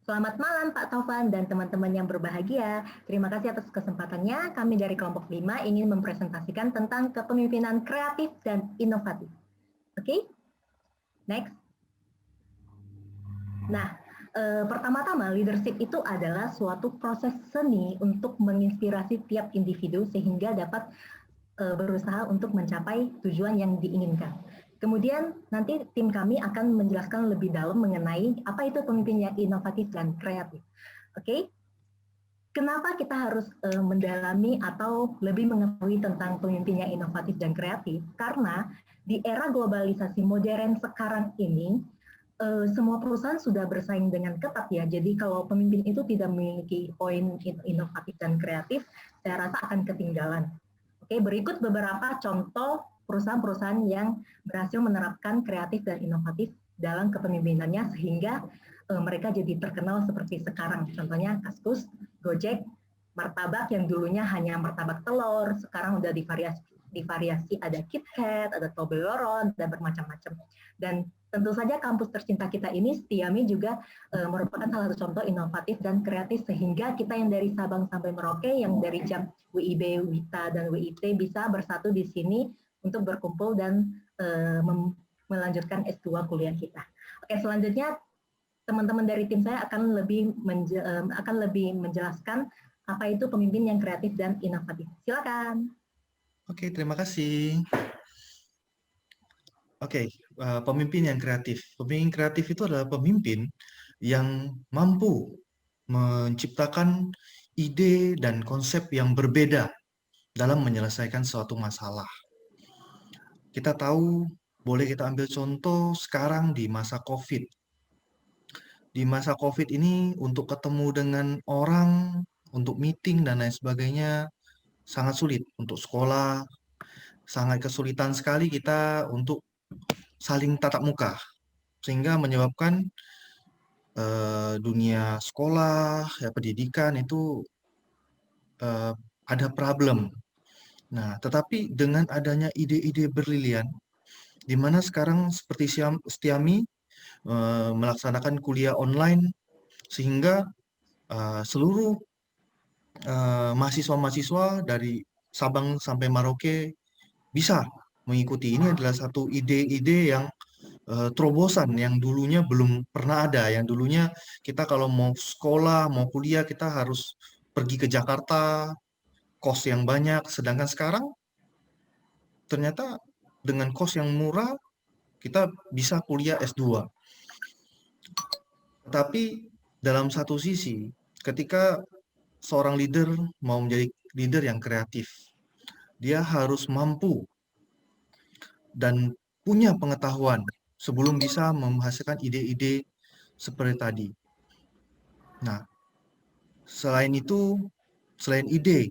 Selamat malam Pak Taufan dan teman-teman yang berbahagia. Terima kasih atas kesempatannya. Kami dari kelompok 5 ingin mempresentasikan tentang kepemimpinan kreatif dan inovatif. Oke, next. Nah, pertama-tama leadership itu adalah suatu proses seni untuk menginspirasi tiap individu sehingga dapat berusaha untuk mencapai tujuan yang diinginkan. Kemudian nanti tim kami akan menjelaskan lebih dalam mengenai apa itu pemimpin yang inovatif dan kreatif. Oke, kenapa kita harus mendalami atau lebih mengetahui tentang pemimpin yang inovatif dan kreatif? Karena di era globalisasi modern sekarang ini, semua perusahaan sudah bersaing dengan ketat ya. Jadi kalau pemimpin itu tidak memiliki poin inovatif dan kreatif, saya rasa akan ketinggalan. Oke, berikut beberapa contoh perusahaan-perusahaan yang berhasil menerapkan kreatif dan inovatif dalam kepemimpinannya sehingga mereka jadi terkenal seperti sekarang. Contohnya Kaskus, Gojek, martabak yang dulunya hanya martabak telur, sekarang udah divariasi ada KitKat, ada Toblerone, dan bermacam-macam. Dan tentu saja kampus tercinta kita ini, Setiami juga merupakan salah satu contoh inovatif dan kreatif sehingga kita yang dari Sabang sampai Merauke, yang dari jam WIB, WITA, dan WIT bisa bersatu di sini untuk berkumpul dan melanjutkan S2 kuliah kita. Oke, selanjutnya teman-teman dari tim saya akan lebih menjelaskan apa itu pemimpin yang kreatif dan inovatif. Silakan. Oke, terima kasih. Oke, pemimpin yang kreatif. Pemimpin kreatif itu adalah pemimpin yang mampu menciptakan ide dan konsep yang berbeda dalam menyelesaikan suatu masalah. Kita tahu, boleh kita ambil contoh sekarang di masa COVID. Di masa COVID ini untuk ketemu dengan orang, untuk meeting dan lain sebagainya sangat sulit. Untuk sekolah, sangat kesulitan sekali kita untuk saling tatap muka. Sehingga menyebabkan dunia sekolah, ya pendidikan itu eh, ada problem. Nah, tetapi dengan adanya ide-ide berlilian, di mana sekarang seperti Setiami melaksanakan kuliah online, sehingga seluruh mahasiswa-mahasiswa dari Sabang sampai Merauke bisa mengikuti. Ini adalah satu ide-ide yang terobosan yang dulunya belum pernah ada. Yang dulunya kita kalau mau sekolah, mau kuliah, kita harus pergi ke Jakarta, kos yang banyak. Sedangkan sekarang ternyata dengan kos yang murah, kita bisa kuliah S2. Tapi dalam satu sisi, ketika seorang leader mau menjadi leader yang kreatif, dia harus mampu dan punya pengetahuan sebelum bisa menghasilkan ide-ide seperti tadi. Nah, selain itu, selain ide,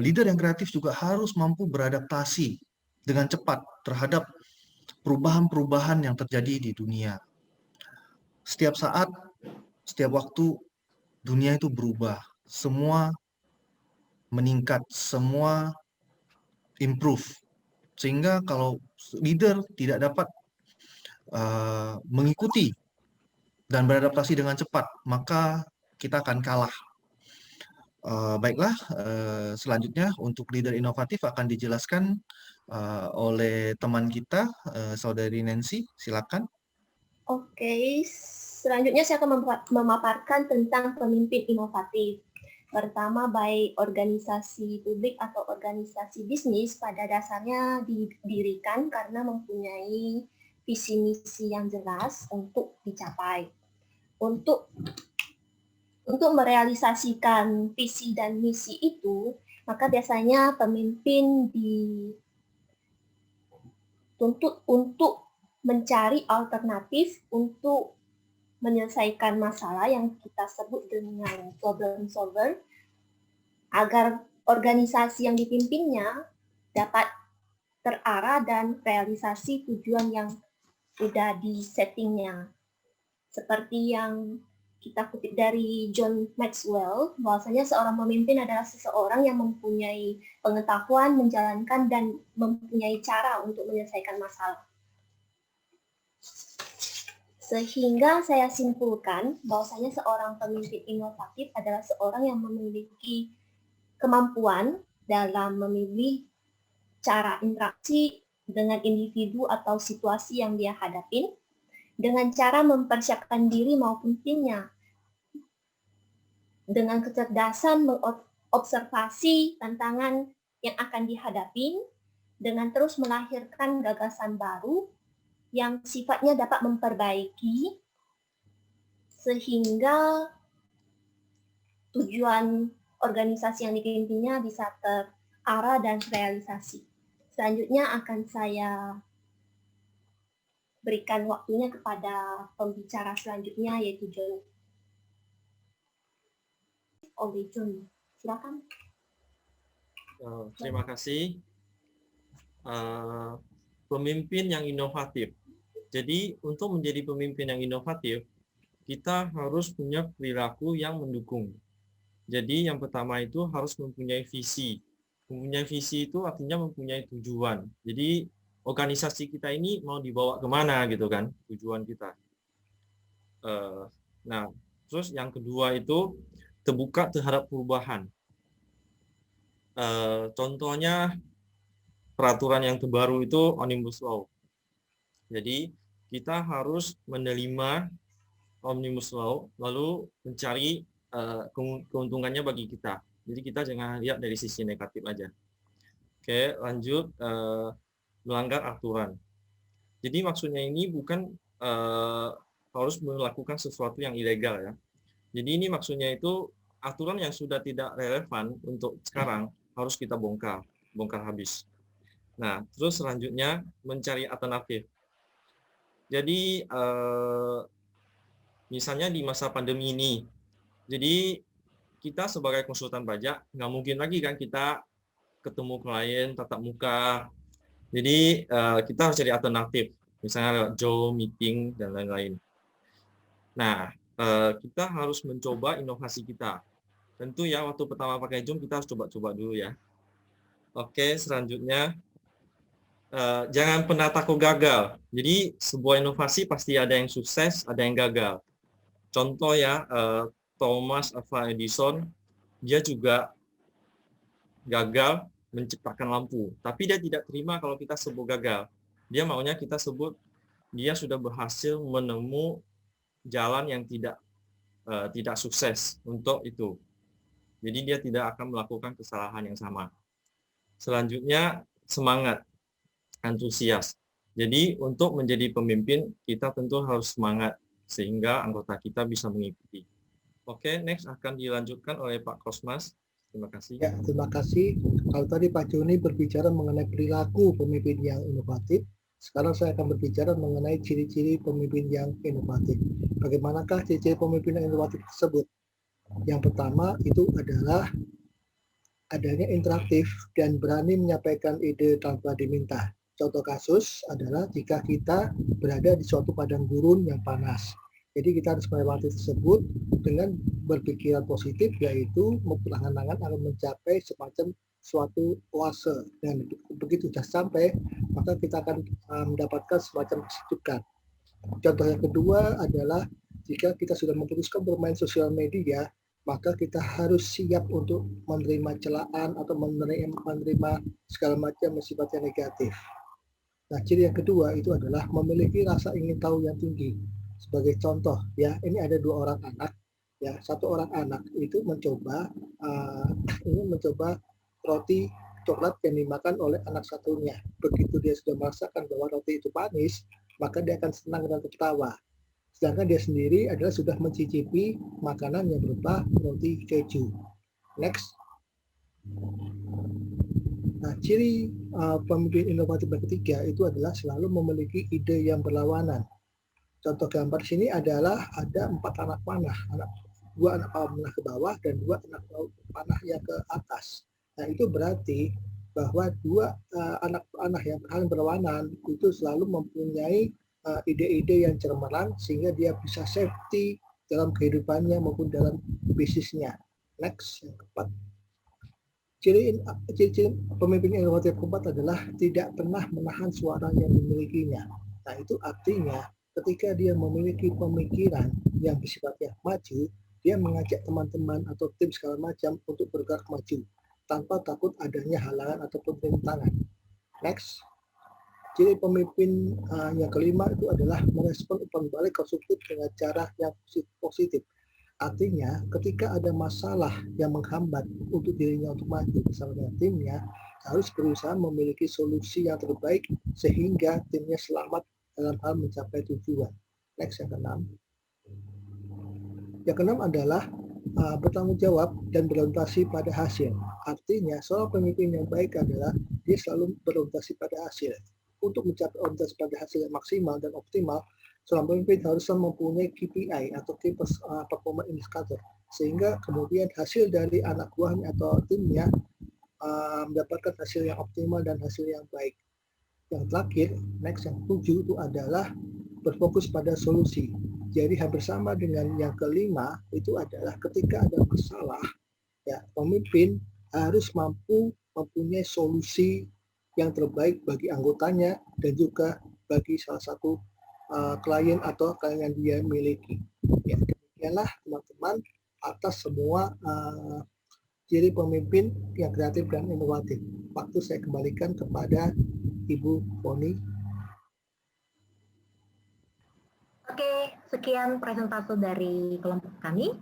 leader yang kreatif juga harus mampu beradaptasi dengan cepat terhadap perubahan-perubahan yang terjadi di dunia. Setiap saat, setiap waktu, dunia itu berubah. Semua meningkat, semua improve. Sehingga kalau leader tidak dapat mengikuti dan beradaptasi dengan cepat, maka kita akan kalah. Baiklah, selanjutnya untuk leader inovatif akan dijelaskan oleh teman kita, Saudari Nancy. Silakan. Oke, selanjutnya saya akan memaparkan tentang pemimpin inovatif. Pertama, baik organisasi publik atau organisasi bisnis pada dasarnya didirikan karena mempunyai visi misi yang jelas untuk dicapai. Untuk merealisasikan visi dan misi itu, maka biasanya pemimpin dituntut untuk mencari alternatif untuk menyelesaikan masalah yang kita sebut dengan problem solver, agar organisasi yang dipimpinnya dapat terarah dan realisasi tujuan yang sudah disettingnya. Seperti yang kita kutip dari John Maxwell, bahwasanya seorang pemimpin adalah seseorang yang mempunyai pengetahuan, menjalankan, dan mempunyai cara untuk menyelesaikan masalah. Sehingga saya simpulkan bahwasanya seorang pemimpin inovatif adalah seorang yang memiliki kemampuan dalam memilih cara interaksi dengan individu atau situasi yang dia hadapin, dengan cara mempersiapkan diri maupun timnya, dengan kecerdasan mengobservasi tantangan yang akan dihadapi, dengan terus melahirkan gagasan baru yang sifatnya dapat memperbaiki sehingga tujuan organisasi yang dipimpinnya bisa terarah dan terrealisasi. Selanjutnya akan saya berikan waktunya kepada pembicara selanjutnya yaitu John. Oleh John, silakan. Terima kasih. Pemimpin yang inovatif. Jadi untuk menjadi pemimpin yang inovatif, kita harus punya perilaku yang mendukung. Jadi yang pertama itu harus mempunyai visi. Mempunyai visi itu artinya mempunyai tujuan. Jadi organisasi kita ini mau dibawa kemana gitu kan, tujuan kita. Nah, terus yang kedua itu terbuka terhadap perubahan. Contohnya peraturan yang terbaru itu Omnibus Law. Jadi kita harus menerima Omnibus Law lalu mencari keuntungannya bagi kita. Jadi kita jangan lihat dari sisi negatif aja. Oke, lanjut melanggar aturan. Jadi maksudnya ini bukan harus melakukan sesuatu yang ilegal ya. Jadi ini maksudnya itu aturan yang sudah tidak relevan untuk sekarang harus kita bongkar habis. Nah, terus selanjutnya mencari alternatif. Jadi misalnya di masa pandemi ini, jadi kita sebagai konsultan pajak nggak mungkin lagi kan kita ketemu klien tatap muka. Jadi kita harus cari alternatif, misalnya lewat Zoom, meeting dan lain-lain. Nah, kita harus mencoba inovasi kita. Tentu ya waktu pertama pakai Zoom kita harus coba-coba dulu ya. Oke, selanjutnya jangan pernah takut gagal. Jadi sebuah inovasi pasti ada yang sukses, ada yang gagal. Contoh ya, Thomas Alva Edison, dia juga gagal menciptakan lampu. Tapi dia tidak terima kalau kita sebut gagal. Dia maunya kita sebut dia sudah berhasil menemu jalan yang tidak sukses untuk itu. Jadi dia tidak akan melakukan kesalahan yang sama. Selanjutnya, semangat, antusias. Jadi untuk menjadi pemimpin, kita tentu harus semangat sehingga anggota kita bisa mengikuti. Oke, next akan dilanjutkan oleh Pak Kosmas. Terima kasih. Ya, terima kasih. Kalau tadi Pak Joni berbicara mengenai perilaku pemimpin yang inovatif, sekarang saya akan berbicara mengenai ciri-ciri pemimpin yang inovatif. Bagaimanakah ciri-ciri pemimpin yang inovatif tersebut? Yang pertama itu adalah adanya interaktif dan berani menyampaikan ide tanpa diminta. Contoh kasus adalah jika kita berada di suatu padang gurun yang panas. Jadi kita harus melewati tersebut dengan berpikiran positif, yaitu memperlahan-lahan akan mencapai semacam suatu oase. Dan begitu sudah sampai, maka kita akan mendapatkan semacam kesejukan. Contoh yang kedua adalah jika kita sudah memutuskan bermain sosial media, maka kita harus siap untuk menerima celaan atau menerima segala macam yang sifatnya negatif. Nah, ciri yang kedua itu adalah memiliki rasa ingin tahu yang tinggi. Sebagai contoh, ya, ini ada dua orang anak, ya, satu orang anak itu mencoba roti coklat yang dimakan oleh anak satunya. Begitu dia sudah merasakan bahwa roti itu manis, maka dia akan senang dan tertawa. Sedangkan dia sendiri adalah sudah mencicipi makanan yang berupa roti keju. Next. Nah, ciri pemimpin inovatif yang ketiga itu adalah selalu memiliki ide yang berlawanan. Contoh gambar sini adalah ada 4 anak panah, dua anak panah ke bawah dan 2 anak panah yang ke atas. Nah, itu berarti bahwa 2 anak panah yang saling berlawanan itu selalu mempunyai ide-ide yang cemerlang sehingga dia bisa safety dalam kehidupannya maupun dalam bisnisnya. Next, yang keempat. Ciri pemimpin inovatif keempat adalah tidak pernah menahan suara yang dimilikinya. Nah, itu artinya ketika dia memiliki pemikiran yang bersifatnya maju, dia mengajak teman-teman atau tim segala macam untuk bergerak maju tanpa takut adanya halangan ataupun rintangan. Next. Ciri pemimpin yang kelima itu adalah merespon umpan balik konstruktif dengan cara yang positif. Artinya, ketika ada masalah yang menghambat untuk dirinya untuk maju bersama dengan timnya, harus berusaha memiliki solusi yang terbaik sehingga timnya selamat dalam hal mencapai tujuan. Next, yang keenam. Yang keenam adalah bertanggung jawab dan berorientasi pada hasil. Artinya, seorang pemimpin yang baik adalah dia selalu berorientasi pada hasil. Untuk mencapai orientasi pada hasil yang maksimal dan optimal, seorang pemimpin harus mempunyai KPI atau Key Performance Indicator, sehingga kemudian hasil dari anak buahnya atau timnya mendapatkan hasil yang optimal dan hasil yang baik. Yang terakhir, next yang 7 itu adalah berfokus pada solusi. Jadi hampir sama dengan yang kelima itu adalah ketika ada masalah, ya pemimpin harus mampu mempunyai solusi yang terbaik bagi anggotanya dan juga bagi salah satu klien atau klien yang dia miliki. Ya, demikianlah teman-teman atas semua ciri pemimpin yang kreatif dan inovatif. Waktu saya kembalikan kepada Ibu Poni. Oke, sekian presentasi dari kelompok kami.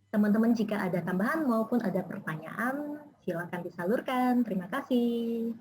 Teman-teman jika ada tambahan maupun ada pertanyaan, silakan disalurkan. Terima kasih.